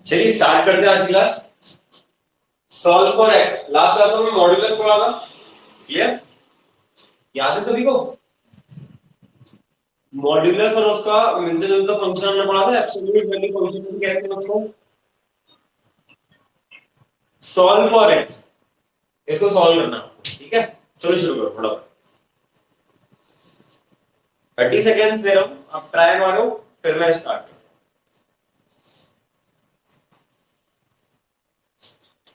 चलिए स्टार्ट करते हैं आज की class. Solve for x. Last class में मॉड्यूलस पढ़ा था, क्लियर? याद है सभी को? मॉड्यूलस और उसका मिलते जुलता फंक्शन हमने पढ़ा था, एब्सोल्यूट वैल्यू फंक्शन कहते हैं उसको। सॉल्व फॉर एक्स, इसको सॉल्व करना, ठीक है? चलो शुरू करो फटाफट। 30 सेकेंड्स दे रहा हूं, आप ट्राई मारो, फिर मैं स्टार्ट करता हूं।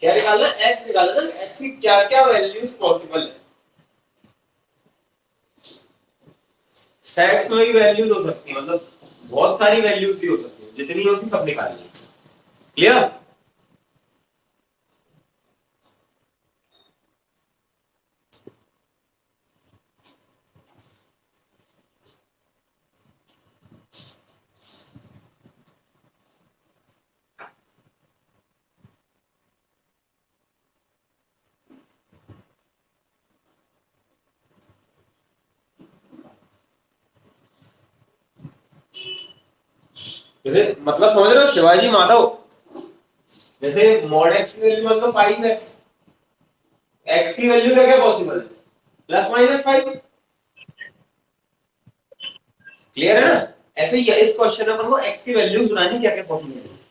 क्या निकालना? एक्स निकालना। एक्स की क्या क्या वैल्यूज पॉसिबल है? सेट्स में भी वैल्यूज हो सकती है, मतलब बहुत सारी वैल्यूज भी हो सकती है, जितनी होगी सब निकालिए, क्लियर? जैसे मतलब समझ रहे हो, शिवाजी माधव, जैसे मॉड एक्स की वैल्यू मतलब 5 है, एक्स की वैल्यू क्या क्या पॉसिबल है? +-5। क्लियर है ना? ऐसे ही इस क्वेश्चन में अपन को एक्स की वैल्यूज बनानी, क्या क्या पॉसिबल है।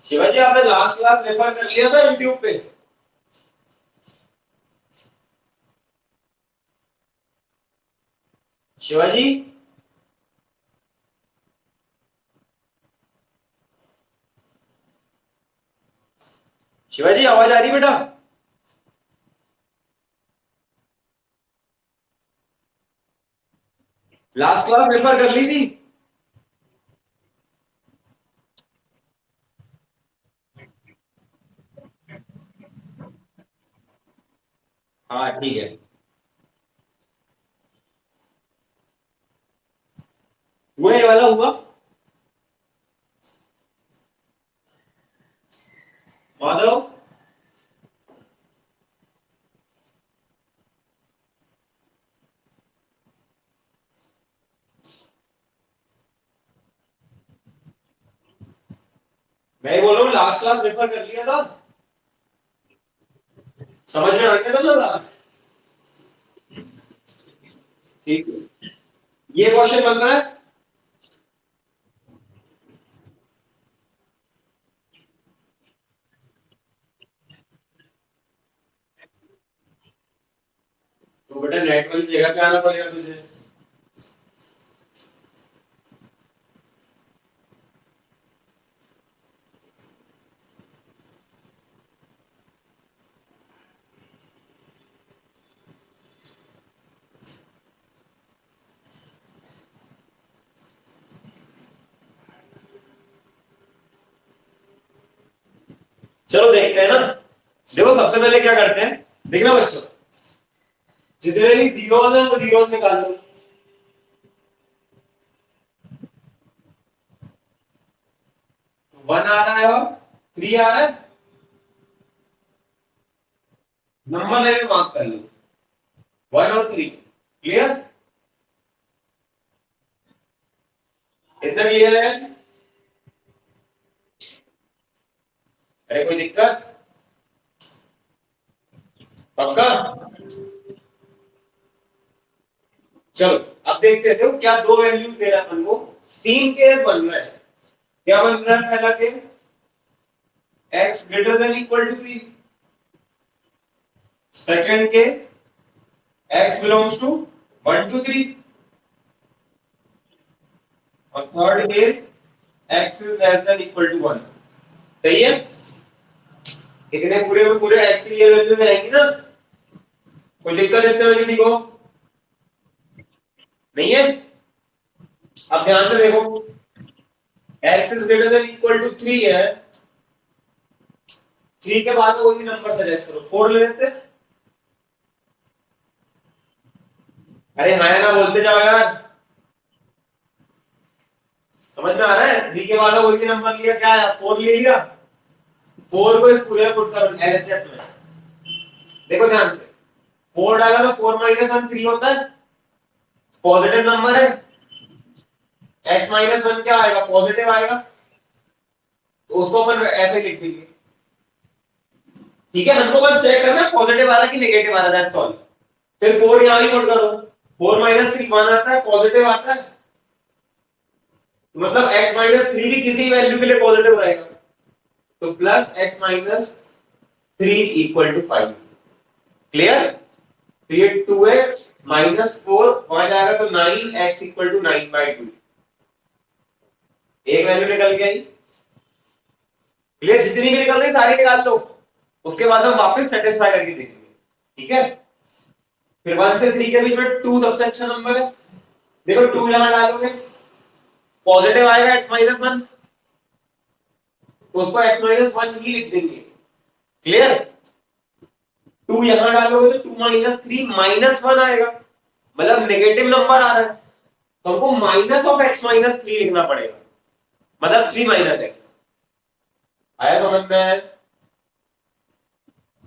शिवाजी, आपने लास्ट क्लास रेफर कर लिया था यूट्यूब पे? शिवाजी, शिवाजी आवाज आ रही बेटा? लास्ट क्लास रेफर कर ली थी? हाँ ठीक है, वो ये वाला हुआ। माधव, मैं बोल रहा हूँ लास्ट क्लास रेफर कर लिया था, समझ में आ गया था ना? ठीक है, ये क्वेश्चन बन रहा है। तो बेटा नेट वाली जगह पे आना पड़ेगा तुझे। चलो देखते हैं ना। देखो सबसे पहले क्या करते हैं, देखना बच्चों, जितने भी जीरोस हैं वो जीरोस निकाल लो। 1 आ रहा है और 3 आ रहा है, नंबर लाइन में मार्क कर लो 1 और 3। क्लियर? इतना क्लियर है? अरे कोई दिक्कत? पक्का? चलो अब देखते हैं, देखो क्या दो वैल्यूज दे रहा है अपन को। 3 केस बन रहा है। क्या बन रहा है? पहला case x greater than equal to 3, second case x belongs to 1 to 3, और third case x is less than equal to 1। सही है? इतने पूरे में पूरे x की ये वैल्यू में आएंगी ना? कोई दिक्कत है इसमें किसी को? नहीं है? अब ध्यान से देखो, x is greater than equal to 3 है, 3 के बाद कोई भी नंबर सजेस्ट करो। 4 ले लेते? अरे हाँ ना बोलते जाओ यार। समझ में आ रहा है? 3 के बाद कोई भी नंबर लिया, क्या है 4 ले लिया, 4 को इस पूरे में पुट करो एलएचएस में। देखो ध्यान से, 4 डाला तो 4 माइनस 1 3 होता है, पॉजिटिव नंबर है। x माइनस 1 क्या आएगा, पॉजिटिव आएगा, तो उसको अपन ऐसे लिख देंगे। ठीक है, हमको बस चेक करना पॉजिटिव आ रहा है कि नेगेटिव आ रहा है, दैट्स ऑल। फिर 4 यहां ही पुट करो, 4 माइनस 3 1 आता है, पॉजिटिव आता है, मतलब x माइनस 3 भी किसी वैल्यू के लिए पॉजिटिव रहेगा, तो plus x minus 3 equal to 5। Clear? तो ये 2x माइनस 4 वहां जाएगा तो 9x इक्वल टू 9/2, एक वैल्यू निकल गई। क्लियर? जितनी भी निकल रही सारी निकाल लो, उसके बाद हम वापस सेटिस्फाई करके देखेंगे। ठीक है, फिर 1 से 3 के बीच में 2 सबसे अच्छा नंबर है। देखो 2 यहां डालोगे, पॉजिटिव आएगा x माइनस 1, तो उसको x माइनस 1 ही लिख देंगे। क्लियर? 2 यहां डालोगे तो 2 माइनस 3 माइनस 1 आएगा, मतलब नेगेटिव नंबर आ रहा है, तो हमको माइनस ऑफ x माइनस 3 लिखना पड़ेगा, मतलब 3 माइनस x। आया समझ में?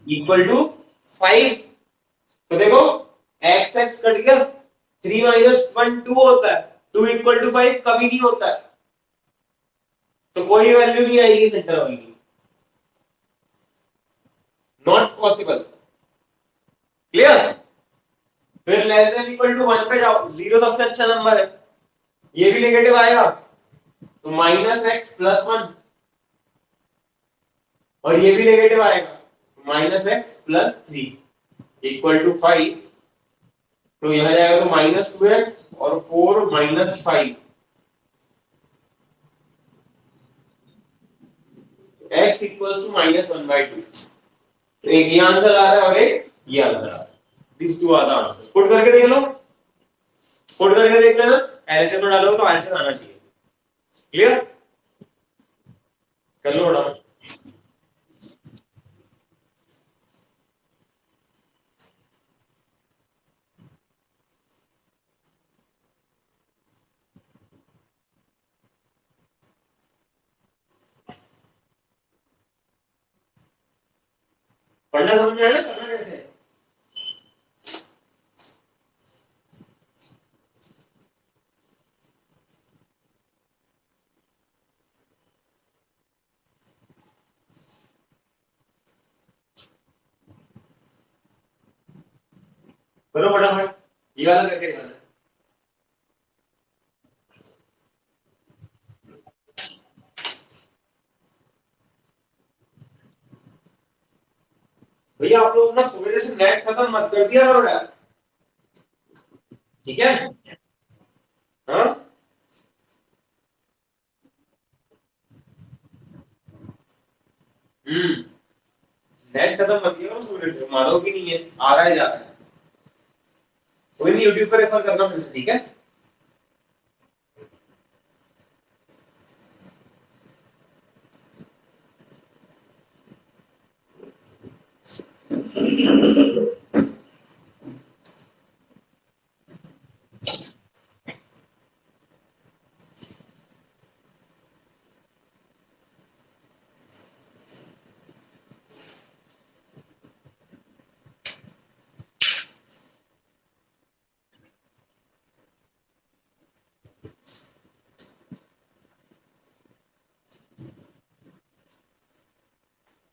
Equal to 5। तो देखो x x कट गया, 3 माइनस 1 2 होता है, 2 इक्वल टू 5 कभी नहीं होता है, तो कोई वैल्यू नहीं आएगी सेंटर वाली की, नॉट पॉसिबल। क्लियर? फिर लेस देन इक्वल टू 1 पे जाओ, 0 सबसे अच्छा नंबर है, ये भी नेगेटिव आएगा, तो माइनस एक्स प्लस 1, और ये भी नेगेटिव आएगा, minus X plus 3 equal to 5। तो यहां जाएगा तो माइनस 2x और 4 minus 5, x equals to minus 1/2। तो एक ये आंसर आ रहा है और एक ये आंसर आ रहा है, this two are the answers. Put करके देख लो, पुट करके देख लेना, एलएचएस में डालो तो आंसर आना चाहिए। क्लियर? कर लो बड़ा। पढ़ना समझ में आया, करना कैसे है? करो फटाफट, ये वाला करके दिखाना। भैया आप लोग ना सवेरे से नेट खत्म मत कर दिया करो यार, ठीक है? हाँ, नेट खत्म मत किया करो सवेरे से, मारो भी नहीं है, आ रहा है जा रहा है। कोई नहीं, यूट्यूब पर रेफर करना फिर से, ठीक है?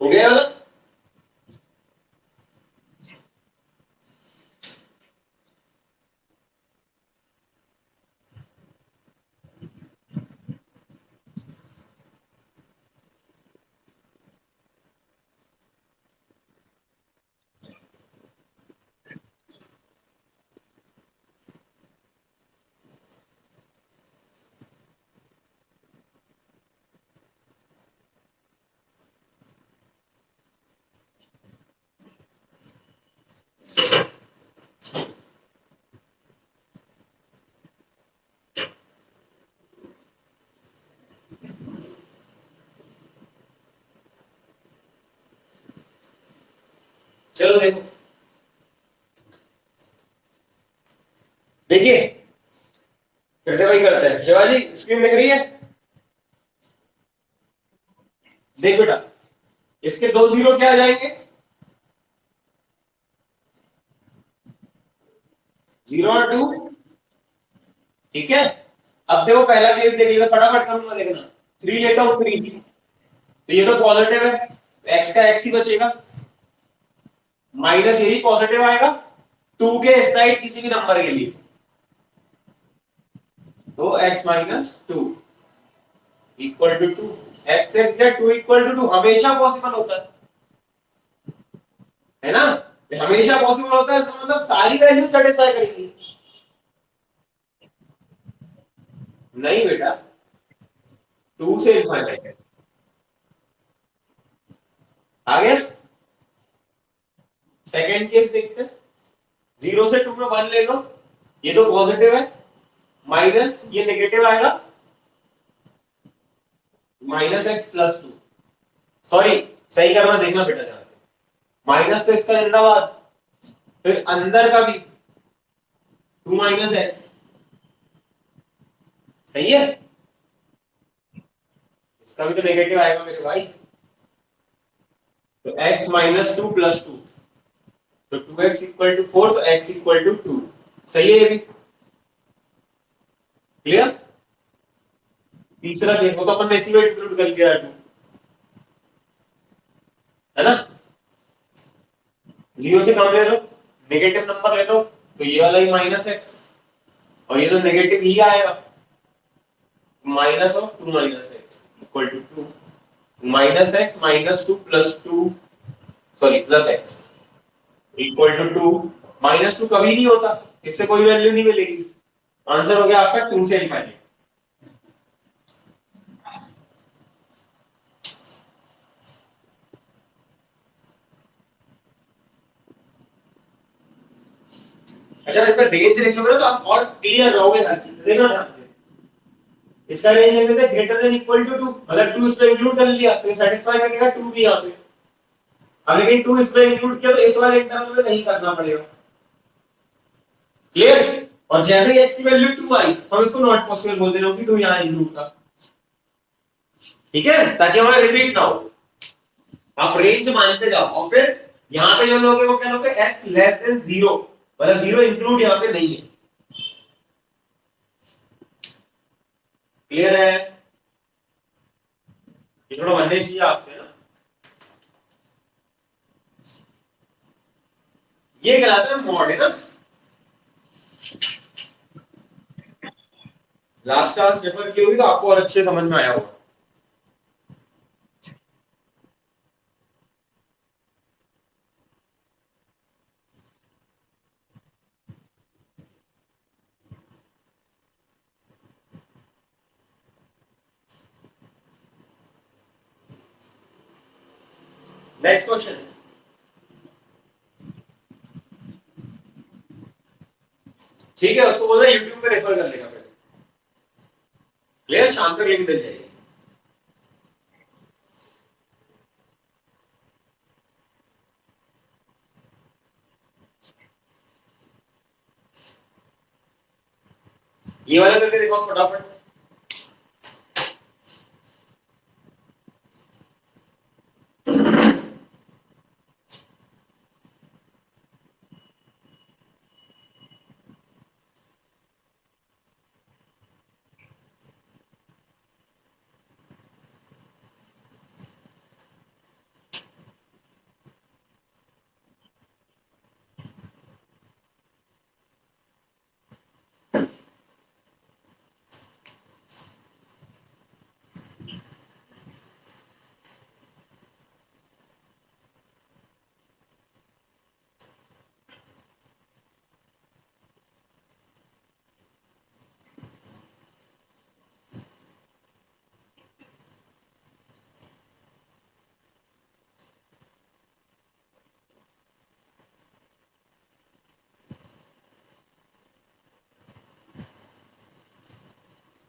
हो गया ना? चलो देखो, देखिए फिर से वही करते हैं। शिवाजी स्क्रीन दिख रही है? देख बेटा, इसके दो जीरो क्या आ जाएंगे, 0 और 2। ठीक है, अब देखो पहला केस देख लेना, फटाफट करूंगा, देखना 3 लेता हूं 3, तो ये तो पॉजिटिव है, x का x ही बचेगा, माइनस यही पॉजिटिव आएगा 2 के इस साइड किसी भी नंबर के लिए, तो x minus 2 equal to 2, x x या 2 इक्वल टू 2 हमेशा पॉसिबल होता है ना, हमेशा पॉसिबल होता है, इसका मतलब सारी वैल्यू सेटिस्फाई करेंगी। नहीं बेटा, 2 से इनफाइनाइट है, आ गया। सेकंड केस देखते हैं, 0 से 2 में 1 ले लो, ये तो पॉजिटिव है, माइनस ये नेगेटिव आएगा, माइनस एक्स प्लस 2, सॉरी सही करना, देखना बेटा ध्यान से, माइनस तो इसका जिंदाबाद, फिर अंदर का भी 2 माइनस एक्स, सही है, इसका भी तो नेगेटिव आएगा मेरे भाई, तो x माइनस 2 प्लस 2, तो 2x इक्वल टू 4, तो x इक्वल टू 2, सही है ये भी, क्लियर। तीसरा केस वो तो अपन ने इसी में इंक्लूड कर लिया 2, है ना, 0 से कम ले लो, नेगेटिव नंबर ले लो, तो ये वाला ही माइनस एक्स, और ये तो नेगेटिव ही आएगा, minus of 2 minus x equal to 2, minus x minus 2 plus 2, sorry plus x equal to 2, minus 2 कभी नहीं होता, इससे कोई वैल्यू नहीं मिलेगी, आंसर हो गया आपका 2 से इनफाइनाइट। अच्छा, इसका रेंज देख लोगे तो आप और क्लियर रहोगे हर चीज से, देखना ध्यान से, इसका रेंज लेते थे ग्रेटर देन इक्वल टू 2, मतलब 2 इसमें इंक्लूड कर लिया तो ये सेटिस्फाई करेगा 2 भी यहां पे, अब लेकिन 2 इसमें इंक्लूड किया तो इस वाले इंटरवल में नहीं करना पड़ेगा, क्लियर। और जैसे ही x की वैल्यू 2 आई तो हम इसको नॉट पॉसिबल बोल दे रहे हो कि 2 यहां इंक्लूड था, ठीक है, ताकि हमारा रिपीट ना हो, आप रेंज मानते जाओ, और फिर यहां पे जो लोगे वो क्या लोगे, x लेस देन 0, मतलब 0 इंक्लूड यहां पे नहीं है, क्लियर है, ये थोड़ा बनने चाहिए आपसे ना, ये कहलाता है मॉड, है ना। लास्ट क्लास रेफर की होगी तो आपको और अच्छे समझ में आया होगा। नेक्स्ट क्वेश्चन, ठीक है, उसको बोलना यूट्यूब पे रेफर कर लेगा, फिर क्लियर, शाम तक लिंक मिल जाएगी। ये वाला करके देखो फटाफट,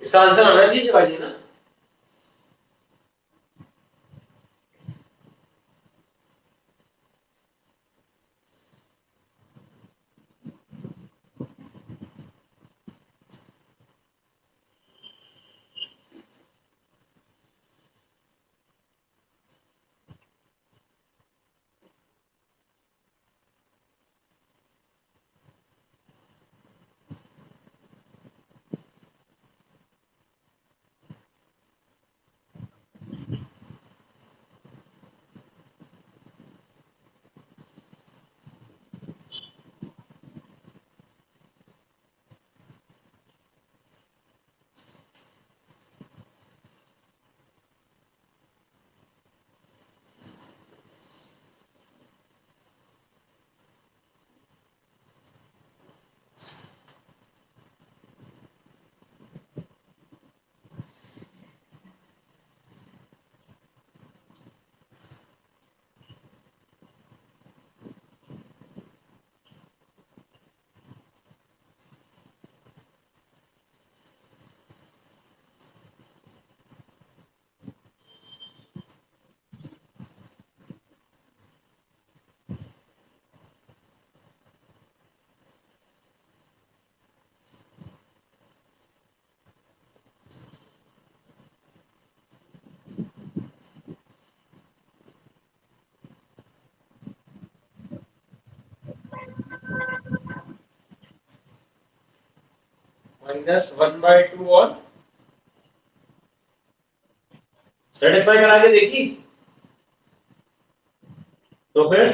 इसका आंसर आना चाहिए शिवाजी ना, -1/2 और सेटिस्फाई करा के देखी तो फिर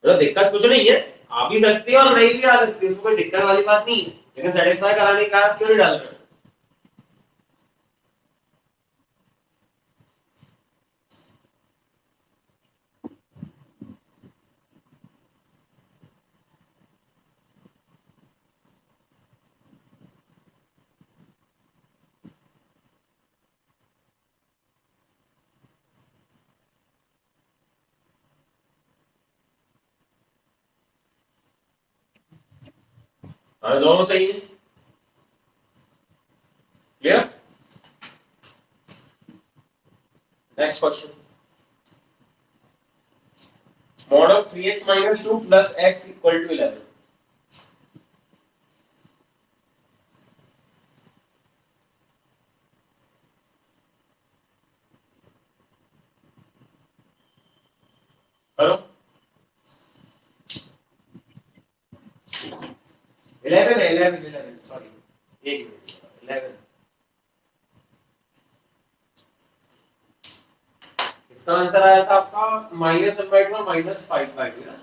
तो दिक्कत कुछ नहीं है, आ भी सकती है और नहीं भी आ सकती, इसमें कोई दिक्कत वाली बात नहीं है, लेकिन सेटिस्फाई कराने का आप क्यों नहीं डाल रहे? हाँ दोनों सही है। Clear? Next question, mod of 3x minus 2 plus x equal to 11। करो 11 सॉरी एक मिनट 11, इसका आंसर आया था आपका -1/2 और -5/2 ना।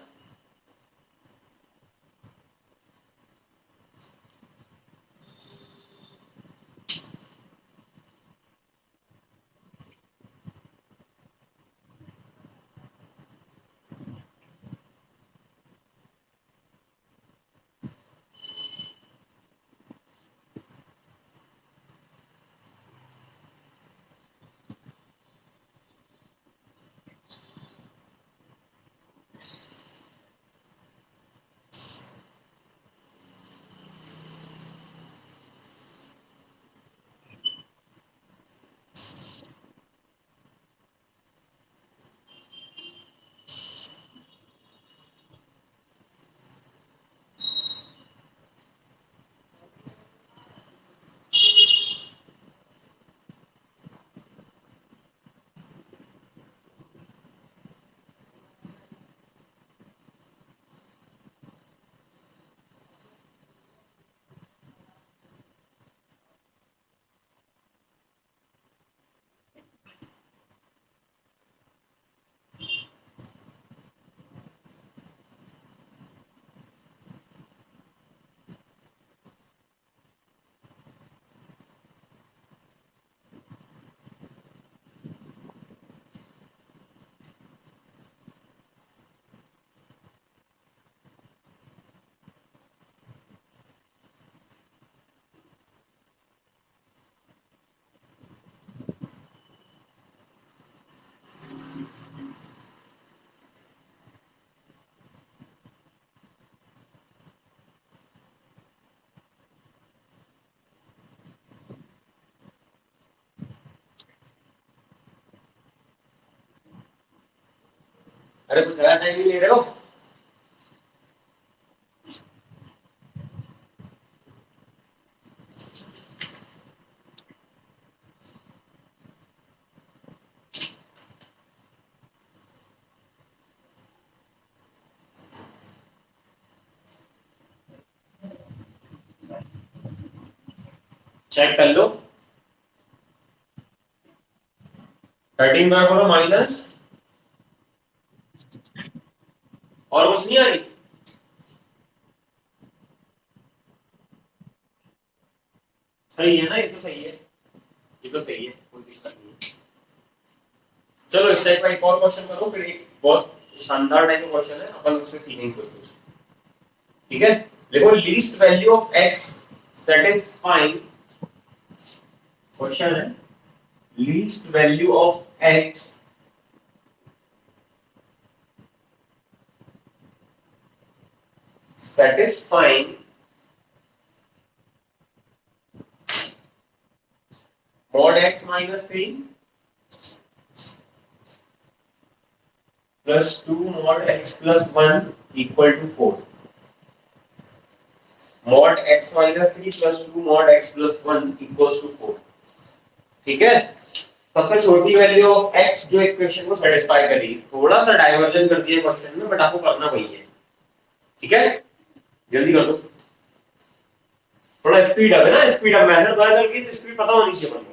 अरे कुछ ज्यादा टाइम नहीं ले रहे हो? चेक कर लो। 13/4 माइनस और कुछ नहीं आ रही। सही है ना, ये तो सही है, ये तो सही है, कोई दिक्कत नहीं है। चलो इस टाइप का एक और क्वेश्चन करो, फिर एक बहुत शानदार टाइप का क्वेश्चन है, अपन उससे सीखेंगे कुछ। ठीक है, देखो least value of x satisfying, question है least value of x satisfying mod x minus 3 plus 2 mod x plus 1 equal to 4। mod x minus 3 plus 2 mod x plus 1 equals to 4। ठीक है, सबसे छोटी वैल्यू ऑफ x जो equation को satisfy करेगी। थोड़ा सा डाइवर्जन कर दिया क्वेश्चन में, बट आपको करना वही है। ठीक है, जल्दी कर दो, थोड़ा स्पीड अप है ना, स्पीड अप मेथड पता चल गई तो स्पीड पता होनी चाहिए अपन को।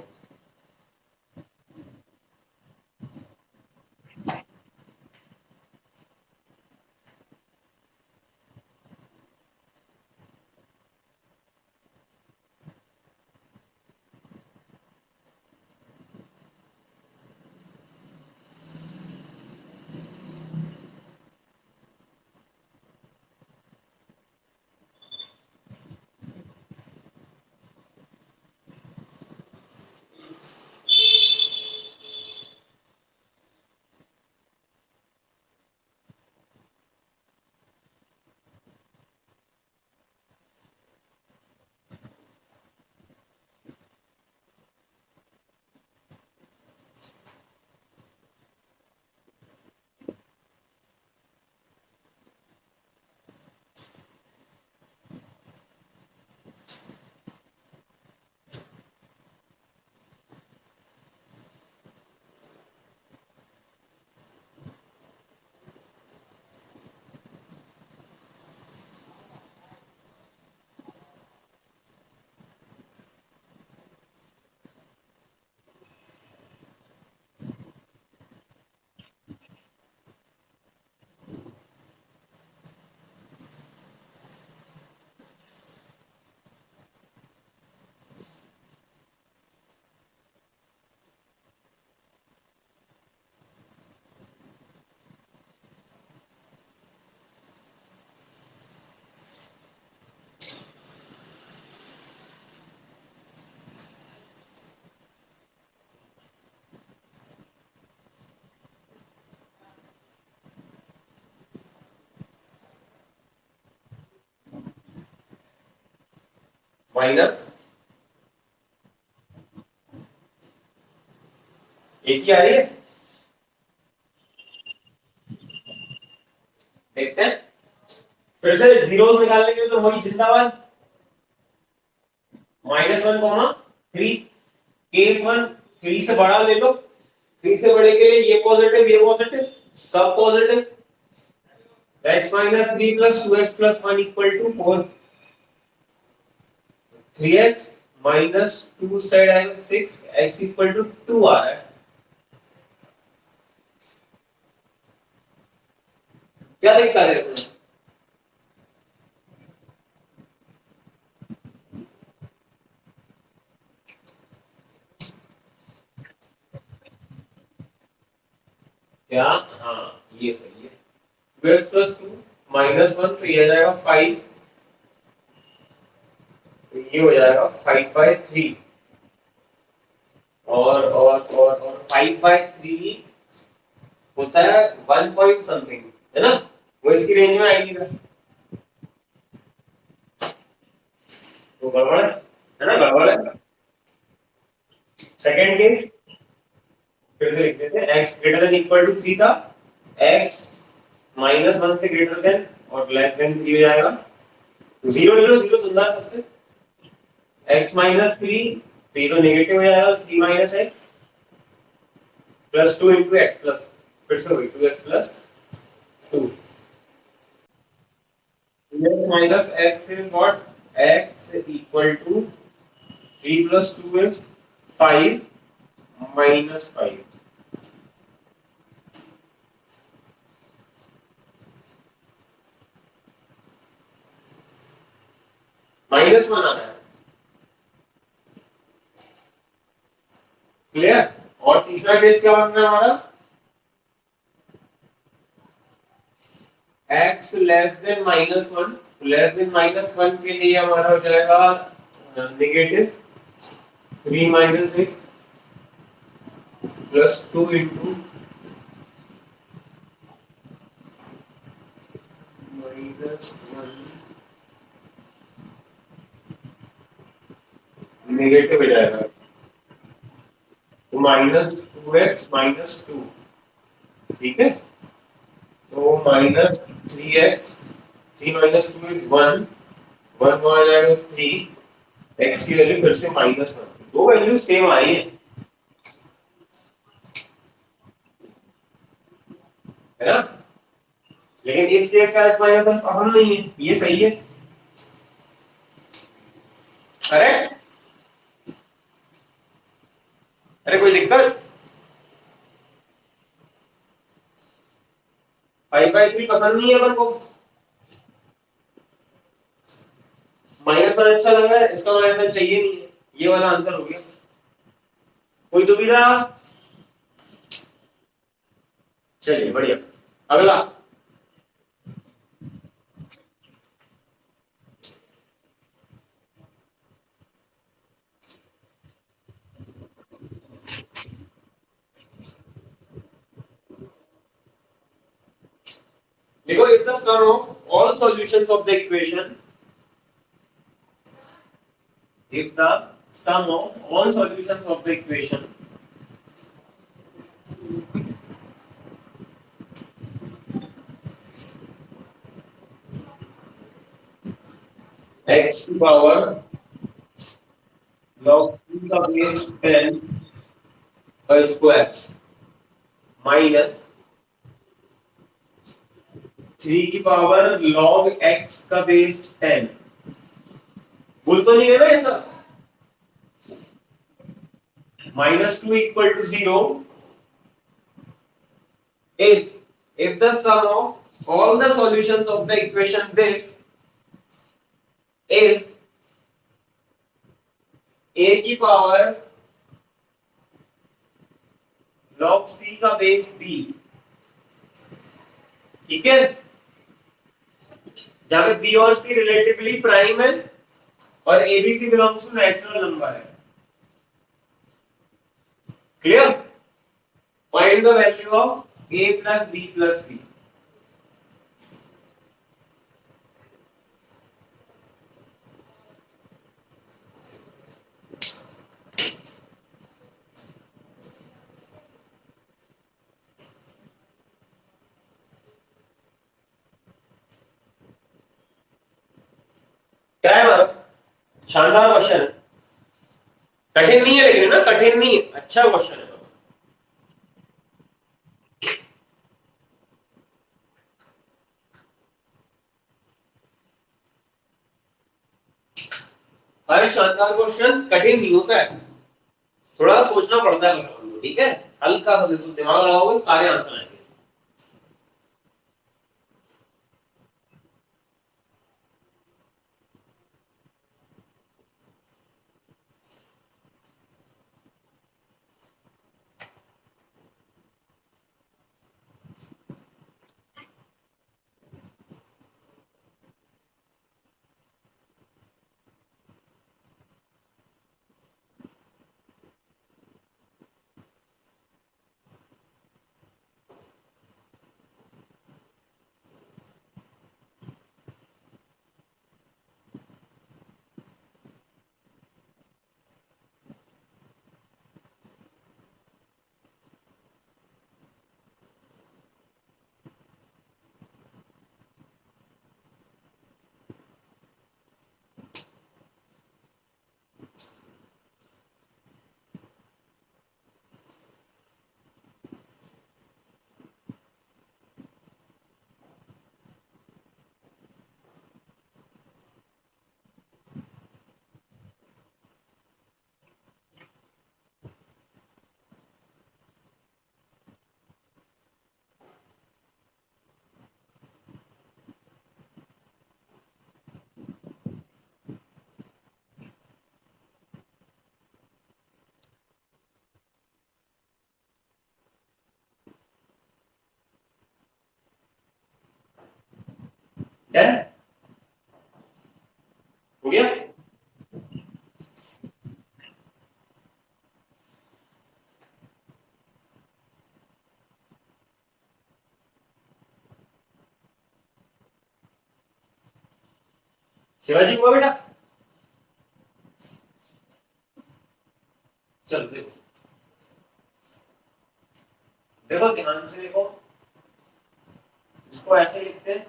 माइनस एक ही आ रही है, देखते हैं। फिर से जीरोस निकालने के लिए तो वही जिंदाबाद, -1, 3 केस 1 3 से बड़ा ले लो, 3 से बड़े के लिए ये पॉजिटिव सब positive, x - 3 + 2x + 1 = 4, 3x - 2 side आएगा 6, x = 2 आ रहा है। क्या दिखता है इसमें? क्या, हाँ ये सही है। 2x + 2 -1 तो ये आ जाएगा 5, तो ये हो जाएगा 5/3, और 5/3 होता है 1 पॉइंट समथिंग, है ना, वो इसकी रेंज में आएगी ना, तो गड़बड़ है ना, गड़बड़ है। सेकंड केस फिर से लिख देते हैं, x > 3 था, x -1 से ग्रेटर देन और लेस देन 3 हो जाएगा, 0 0 0 सुंदर सबसे, x - 3 3 तो नेगेटिव हो जाएगा, 3 - x + 2 * x प्लस, फिर से वही 2x + 2, minus x is what, x equal to 3 + 2 is 5 - 5, -1 आ रहा है, क्लियर। और तीसरा केस क्या बनना है हमारा, x less than -1, less than -1 के लिए हमारा हो जाएगा नेगेटिव 3 - 6 + 2 * -1 नेगेटिव हो जाएगा, -2x - 2, ठीक है, तो -3x, 3 - 2 is 1, 1 आ जाएगा 3, x की वैल्यू फिर से -1, दो वैल्यू सेम आई है ना, लेकिन इस केस का x - 1 पसंद नहीं है, ये सही है, करेक्ट? अरे कोई दिक्कत? 5/3 पसंद नहीं है अपन को, -1 अच्छा लग रहा है, इसका -1 चाहिए नहीं है, ये वाला आंसर हो गया। कोई दुविधा? चलिए बढ़िया। अगला, देखो, if the sum of all solutions of the equation, if the sum of all solutions of the equation x to power log 2 का बेस 10 का स्क्वायर माइनस 3 की पावर log x का बेस 10, भूल तो नहीं है ना ऐसा? -2 equal to 0 is if the sum of all the solutions of the equation this is a की पावर log c का बेस b, ठीक है? जहां पे b और c रिलेटिवली प्राइम है और abc belongs to natural number है। Clear? Find the value of a plus b plus c। क्या है हमारा? शानदार क्वेश्चन है, कठिन नहीं है, लेकिन ना कठिन नहीं है, अच्छा क्वेश्चन है बस। हर शानदार क्वेश्चन कठिन नहीं होता है, थोड़ा सोचना पड़ता है बस हमको, ठीक है? हल्का सा दिमाग लगाओगे सारे आंसर आएंगे। डन हो गया? शिवाजी हुआ बेटा? चलो देखो, देखो ध्यान से देखो, इसको ऐसे लिखते हैं,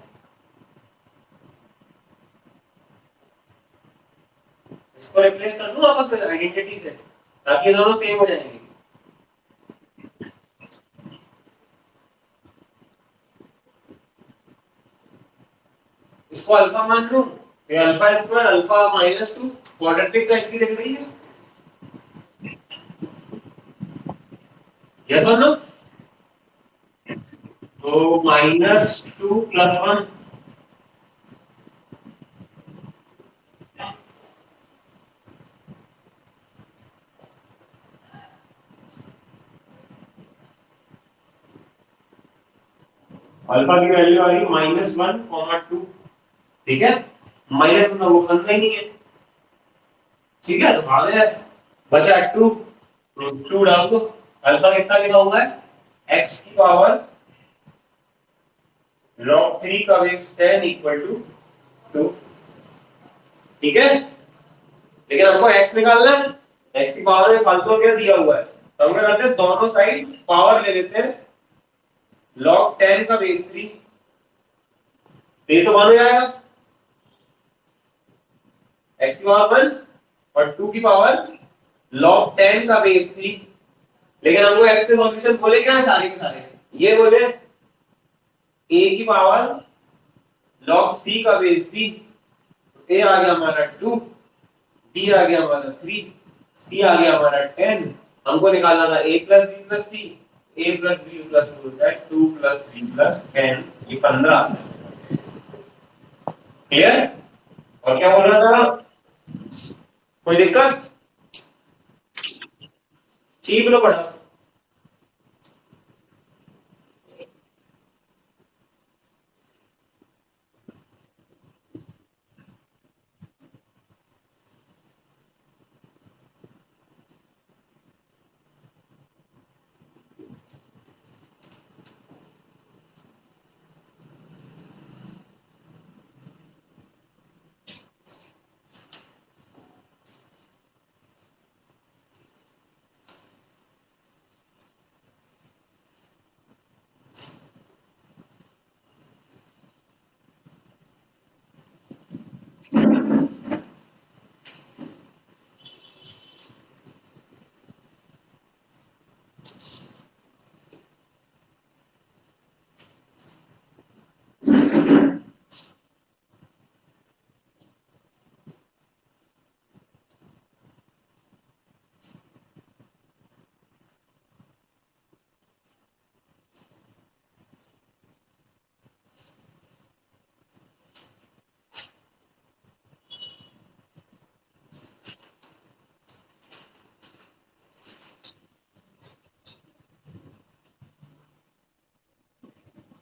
इसको रिप्लेस कर दूं आपस में आइडेंटिटी से, ताकि ये दोनों सेम हो जाएंगे। इसको अल्फा मान लूं, तो alpha square alpha -2 quadratic type की दिख रही है? यस और नो? तो -2 + 1 अल्फा की वैल्यू आ रही -1, 2। ठीक है, माइनस मतलब वो बनता ही नहीं है। ठीक है, तो भाग है बचा 2, तो 2 डाल दो। अल्फा कितना लिखा हुआ है? x की पावर log 3 का बेस 10 = 2। ठीक है, लेकिन हमको x निकालना है। x की पावर में फालतू क्या दिया हुआ है, तो हम क्या करते हैं, दोनों साइड पावर ले लेते हैं। log 10 का बेस 3, ये तो 1 हो जाएगा। x की पावर 1 और 2 की पावर log 10 का बेस 3। लेकिन हमको x के सॉल्यूशन बोले क्या है सारे के सारे? ये बोले a की पावर log c का बेस 3। a आ गया हमारा 2, b आ गया हमारा 3, c आ गया हमारा 10। हमको निकालना था a + b + c। a + b + 2 = 2 + 3 + 10, ये 15 आता है। क्लियर? और क्या बोल रहा था, कोई दिक्कत? ठीक लो पढ़ा।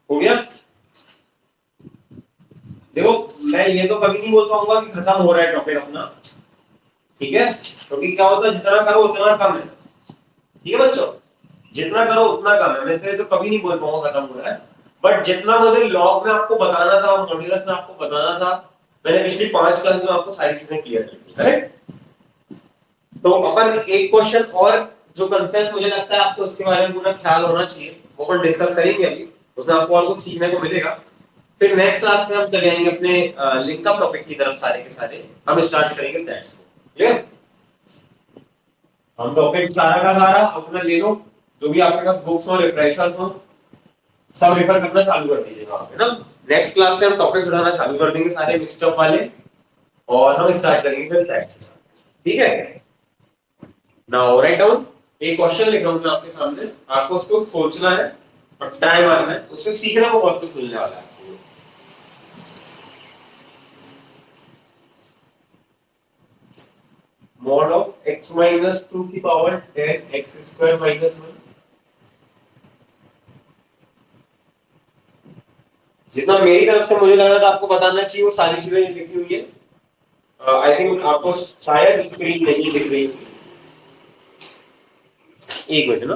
हो गया? देखो, मैं ये तो कभी नहीं बोल पाऊंगा कि खत्म हो रहा है टॉपिक अपना। ठीक है, क्योंकि क्या होता है, जितना करो उतना कम है। ठीक है बच्चों, जितना करो उतना कम है। मैं तो ये तो कभी नहीं बोल पाऊंगा खत्म हो रहा है, बट जितना मुझे लॉग में आपको बताना था, मॉड्यूलस में आपको बताना था, मैंने पिछली 5 क्लासेस में आपको सारी चीजें क्लियर कर दी। करेक्ट? तो अपन एक क्वेश्चन और जो कंसेप्ट मुझे लगता है आपको उसके बारे में पूरा ख्याल होना चाहिए, वो अपन डिस्कस करेंगे अभी। उसमें आपको और कुछ सीखने को मिलेगा। फिर नेक्स्ट क्लास से हम चले जाएंगे अपने लिंकअप टॉपिक की तरफ। सारे के सारे हम स्टार्ट करेंगे सेट्स को। क्लियर? हम टॉपिक सारा का सारा अपना ले लो, जो भी आपके पास बुक्स हो, रिफ्रेशर्स हो, सब रेफर करना चालू कर दीजिएगा आप, है ना। नेक्स्ट क्लास से हम टॉपिक्स उठाना चालू कर देंगे सारे मिक्सड वाले, और हम स्टार्ट करेंगे फिर सेट्स के साथ। ठीक है? Now write down. एक क्वेश्चन लिख रहा हूं मैं आपके सामने, आपको उसको सोचना है और टाइम मारना है। उससे सीखने को बहुत कुछ मिलने वाला है। mod of x minus 2 की पावर 10 x square minus 1। जितना मेरी तरफ से मुझे लग रहा था आपको बताना चाहिए, वो सारी चीजें लिखी हुई है। आई थिंक आपको शायद स्क्रीन नहीं दिख रही होगी। एक मिनट ना।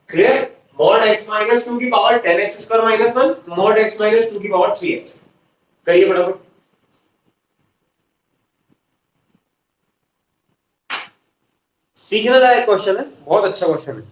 क्लियर? mod x minus 2 की power 10x square minus 1, mod x minus 2 की पावर 3x। करिए फटाफट। सीखने लायक क्वेश्चन है, बहुत अच्छा क्वेश्चन है।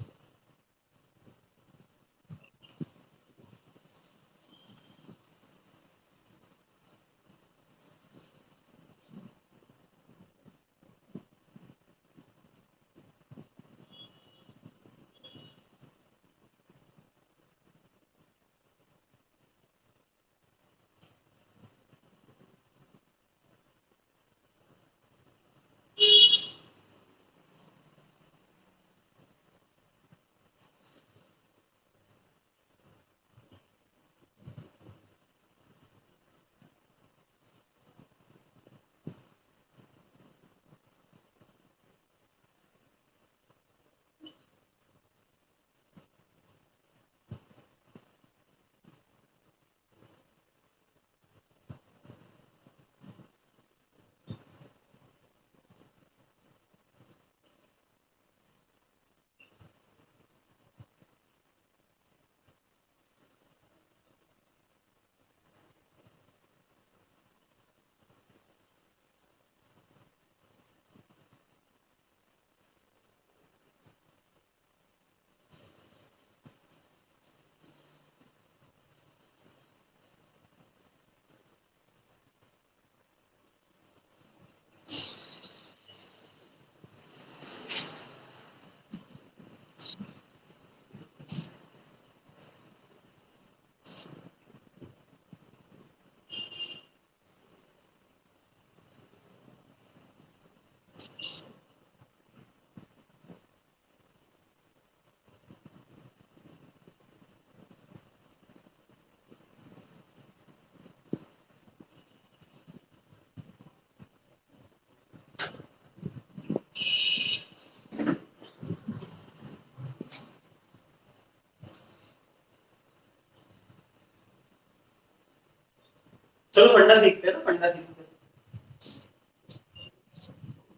चलो फंडा सीखते हैं ना, फंडा सीखते हैं।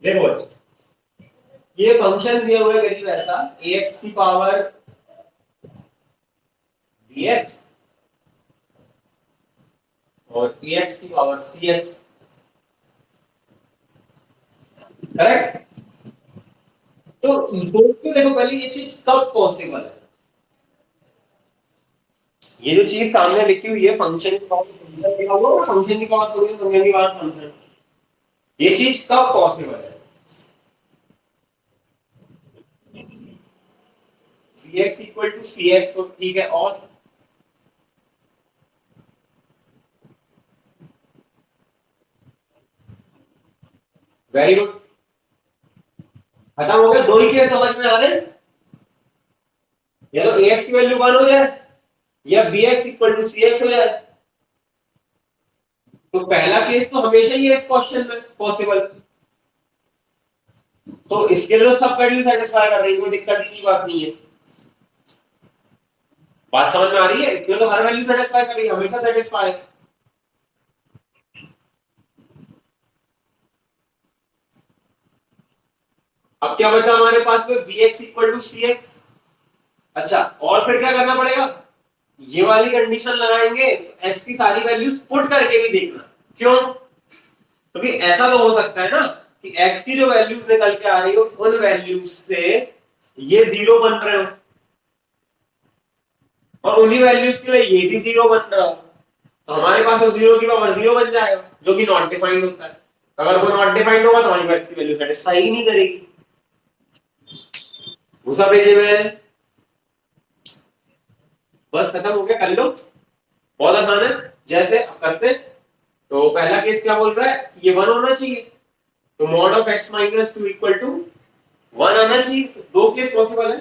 देखो ये फंक्शन दिया हुआ है करीब ऐसा, ax की पावर dx और ax की पावर cx, करेक्ट। तो सोच के देखो पहले ये चीज कब पॉसिबल है। ये जो चीज सामने लिखी हुई है फंक्शन की पावर, फंक्शन लिखा हुआ है, फंक्शन की पावर थोड़ी फंक्शन की पावर फंक्शन, ये चीज कब पॉसिबल है। bx इक्वल टू cx, ठीक है, और वेरी गुड, खत्म हो गया। दो ही केस समझ में आ रहे हैं, या तो ax की वैल्यू 1 हो जाए या bx इक्वल टू cx हो जाए। तो पहला केस तो हमेशा ही है इस क्वेश्चन में पॉसिबल, तो इसके लिए सब वैल्यू सेटिस्फाई कर रही है, कोई दिक्कत की बात नहीं है। बात समझ में आ रही है, इसमें तो हर वैल्यू सेटिस्फाई कर रही है, हमेशा सेटिस्फाई। अब क्या बचा हमारे पास में, bx इक्वल टू cx। अच्छा, और फिर क्या करना पड़ेगा, ये वाली कंडीशन लगाएंगे तो x की सारी वैल्यूज पुट करके भी देखना। क्यों, क्योंकि ऐसा तो हो सकता है ना कि x की जो वैल्यूज निकल के आ रही हो उन वैल्यूज से ये जीरो बन रहे हो और उन्हीं वैल्यूज के लिए ये भी जीरो बन रहा हो, तो हमारे पास वो जीरो की पावर जीरो बन जाएगा, जो कि नॉट डिफाइंड होता है। अगर वो नॉट डिफाइंड होगा तो हमारी x की वैल्यू सेटिस्फाई ही नहीं करेगी। घुसा भेजे हुए हैं, बस खत्म हो गया, कर लो, बहुत आसान है। जैसे करते, तो पहला केस क्या बोल रहा है कि ये 1 होना चाहिए, तो mod of x minus 2 equal to 1 आना चाहिए। तो दो केस पॉसिबल है,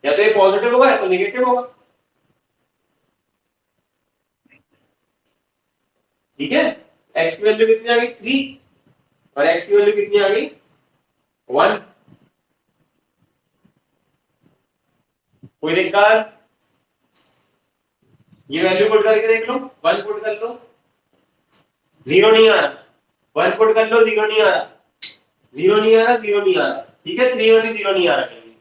या तो ये पॉजिटिव होगा या तो नेगेटिव होगा, ठीक है। x की वैल्यू कितनी आ गई 3 और x की वैल्यू कितनी आ गई 1। कोई दिक्कत, ये वैल्यू पुट करके देख लो, 1 पुट कर लो, जीरो नहीं आ रहा, 1 पुट कर लो, जीरो नहीं आ रहा, जीरो नहीं आ रहा, जीरो नहीं आ रहा, ठीक है, 3 में भी जीरो नहीं आ रहा कहीं।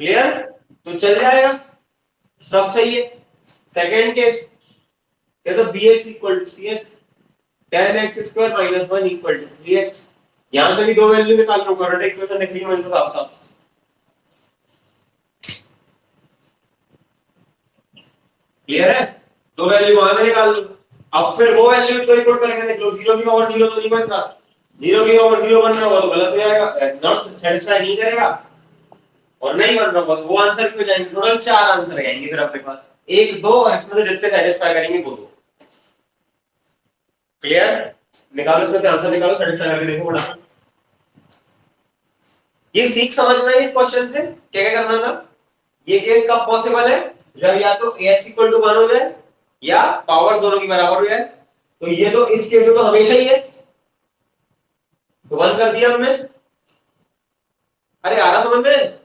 क्लियर, तो चल जाएगा, सब सही है। सेकेंड केस, क्या तो bx equal to cx, tan x square minus 1 equal to 3x। यहां से भी दो वैल्यू निकाल लो, क्वाड्रेटिक इक्वेशन लिख रही है मुझे साफ साफ। क्लियर है, दो वैल्यू वहां से निकाल लो। अब फिर वो वैल्यू को इक्वल करके देख लो, जीरो की पावर जीरो तो नहीं बनता, जीरो की पावर जीरो बन रहा होगा तो गलत हो जाएगा, नॉट सेटिस्फाई नहीं करेगा, और नहीं बन रहा होगा तो वो आंसर पे जाएंगे। टोटल 4 आंसर आएंगे फिर अपने पास, 1 2 और इसमें से जितने सेटिस्फाई करेंगे वो दो। क्लियर, निकालो इसमें से आंसर निकालो, सेटिस्फाई करके देखो बड़ा। ये सीख समझना है इस क्वेश्चन से क्या क्या करना था। ये केस कब पॉसिबल है, जब या तो ax इक्वल टू 1 हो जाए या पावर्स दोनों की बराबर हो जाए। तो ये तो इस केस में तो हमेशा ही है, तो 1 कर दिया हमने। अरे आ रहा समझ में।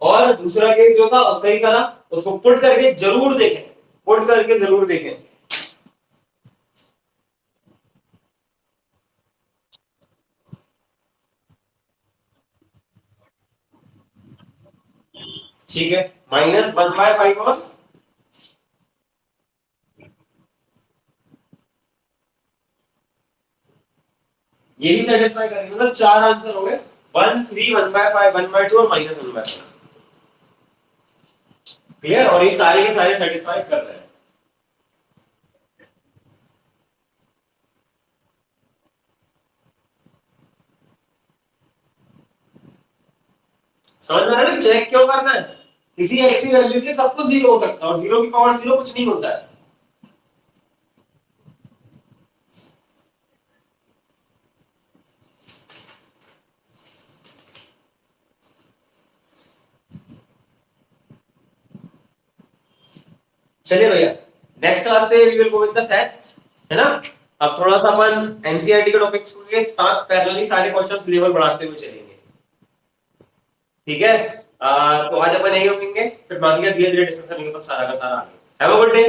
और दूसरा केस जो था उससे ही करा, उसको पुट करके जरूर देखें, पुट करके जरूर देखें। ठीक है, -1/5 और ये भी सेटिस्फाई करेंगे, मतलब 4 आंसर हो गए, 1 3 1/5 1/2 और -1/5। क्लियर, और ये सारे के सारे सेटिस्फाई कर रहे हैं। समझ में आ रहा है, चेक क्यों करना है, किसी ऐसी वैल्यू के सब कुछ जीरो हो सकता है और जीरो की पावर जीरो कुछ नहीं होता है। चलिए भैया, नेक्स्ट क्लास से we will go with the sets, है ना। अब थोड़ा सा अपन एनसीईआरटी के टॉपिक्स के साथ पैरेलली सारे क्वेश्चंस लेवल बढ़ाते हुए चलेंगे, ठीक है। तो आज अपन यही होंगे, फिर बाकी का धीरे धीरे डिस्कशन के बाद सारा का सारा आगे। Have a good day.